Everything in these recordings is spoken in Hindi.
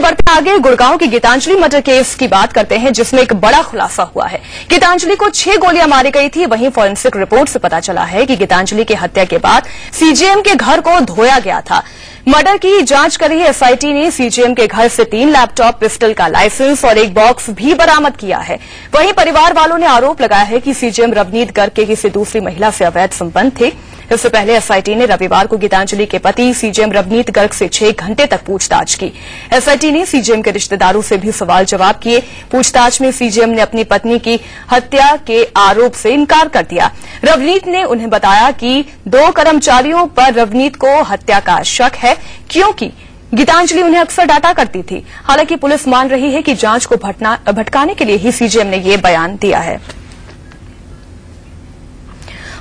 बढ़ते आगे गुड़गांव की गीतांजलि मर्डर केस की बात करते हैं, जिसमें एक बड़ा खुलासा हुआ है। गीतांजलि को 6 गोलियां मारी गई थी। वहीं फॉरेंसिक रिपोर्ट से पता चला है कि गीतांजलि की हत्या के बाद सीजेएम के घर को धोया गया था। मर्डर की जांच कर रही एसआईटी ने सीजेएम के घर से 3 लैपटॉप, पिस्टल का लाइसेंस और एक बॉक्स भी बरामद किया है। वहीं परिवार वालों ने आरोप लगाया है कि सीजेएम रवनीत गर्ग के किसी दूसरी महिला से अवैध संबंध थे। इससे पहले एसआईटी ने रविवार को गीतांजलि के पति सीजेएम रवनीत गर्ग से 6 घंटे तक पूछताछ की। एसआईटी ने सीजेएम के रिश्तेदारों से भी सवाल जवाब किए। पूछताछ में सीजेएम ने अपनी पत्नी की हत्या के आरोप से इनकार कर दिया। रवनीत ने उन्हें बताया कि 2 कर्मचारियों पर रवनीत को हत्या का शक है, क्योंकि गीतांजलि उन्हें अक्सर डांटा करती थी। हालांकि पुलिस मान रही है कि जांच को भटकाने के लिए ही सीजेएम ने ये बयान दिया है।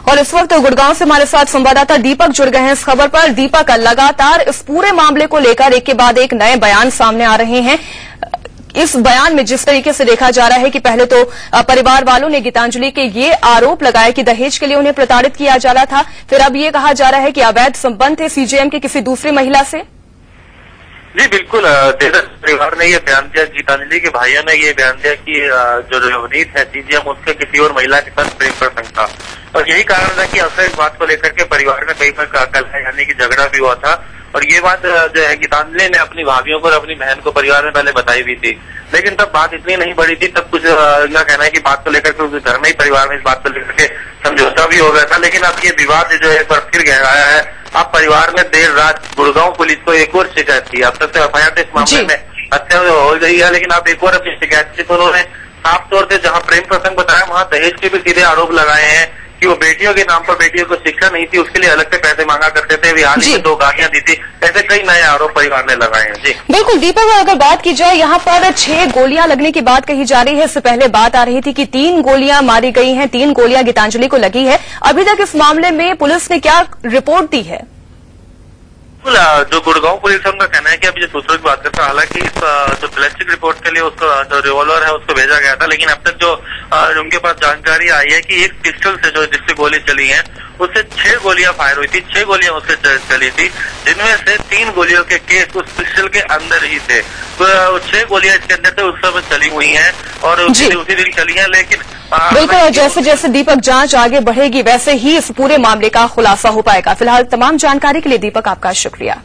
और इस वक्त गुड़गांव से हमारे साथ संवाददाता दीपक जुड़ गए हैं इस खबर पर। दीपक, लगातार इस पूरे मामले को लेकर एक के बाद एक नए बयान सामने आ रहे हैं। इस बयान में जिस तरीके से देखा जा रहा है कि पहले तो परिवार वालों ने गीतांजलि के ये आरोप लगाए कि दहेज के लिए उन्हें प्रताड़ित किया जा रहा था, फिर अब ये कहा जा रहा है कि अवैध संबंध थे सीजेएम के किसी दूसरी महिला से। जी बिल्कुल, परिवार ने ये बयान दिया, गीतांजलि के भाइयों ने ये बयान दिया कि जो रवनीत है सीजेएम, उसके किसी और महिला के साथ प्रेम प्रसंग था। और यही कारण था कि अक्सर इस बात को लेकर के परिवार में कई बार कलह यानी कि झगड़ा भी हुआ था। और ये बात जो है गीतांजलि ने अपनी भाभियों को और अपनी बहन को परिवार में पहले बताई भी थी, लेकिन तब बात इतनी नहीं बढ़ी थी। तब कुछ इनका कहना है कि बात को लेकर के उसके घर में ही परिवार में इस बात को लेकर के समझौता भी हो गया था। लेकिन अब ये विवाद जो है एक बार फिर गहराया है। अब परिवार में देर रात गुड़गांव पुलिस को एक और शिकायत थी। अब तक तो एफआईआर इस मामले में हत्या हो गई है, लेकिन अब एक और अपनी शिकायत थी। तो उन्होंने साफ तौर से जहां प्रेम प्रसंग बताया, वहां दहेज के भी सीधे आरोप लगाए हैं कि वो बेटियों के नाम पर, बेटियों को शिक्षा नहीं थी उसके लिए अलग से पैसे मांगा करते थे, हाल ही में 2 गाड़ियां दी थी। ऐसे कई नए आरोप परिवार ने लगाए हैं। जी बिल्कुल दीपक, अगर बात की जाए यहाँ पर 6 गोलियां लगने की बात कही जा रही है। इससे पहले बात आ रही थी कि 3 गोलियां मारी गई हैं, 3 गोलियां गीतांजलि को लगी है। अभी तक इस मामले में पुलिस ने क्या रिपोर्ट दी है? जो गुड़गांव पुलिस है उनका कहना है कि अभी जो सूत्रों की बात करता है, हालांकि इस जो बैलिस्टिक रिपोर्ट के लिए उसको जो रिवॉल्वर है उसको भेजा गया था, लेकिन अब तक जो उनके पास जानकारी आई है कि एक पिस्टल से जो जिससे गोली चली है उससे 6 गोलियां फायर हुई थी। 6 गोलियां उससे चली थी, जिनमें से 3 गोलियों के केस उस पिस्टल के अंदर ही थे। तो 6 गोलियां इसके अंदर से उस समय चली हुई हैं और उसी दिन चली हैं। लेकिन बिल्कुल, जैसे जैसे दीपक जांच आगे बढ़ेगी वैसे ही इस पूरे मामले का खुलासा हो पाएगा। फिलहाल तमाम जानकारी के लिए दीपक आपका शुक्रिया।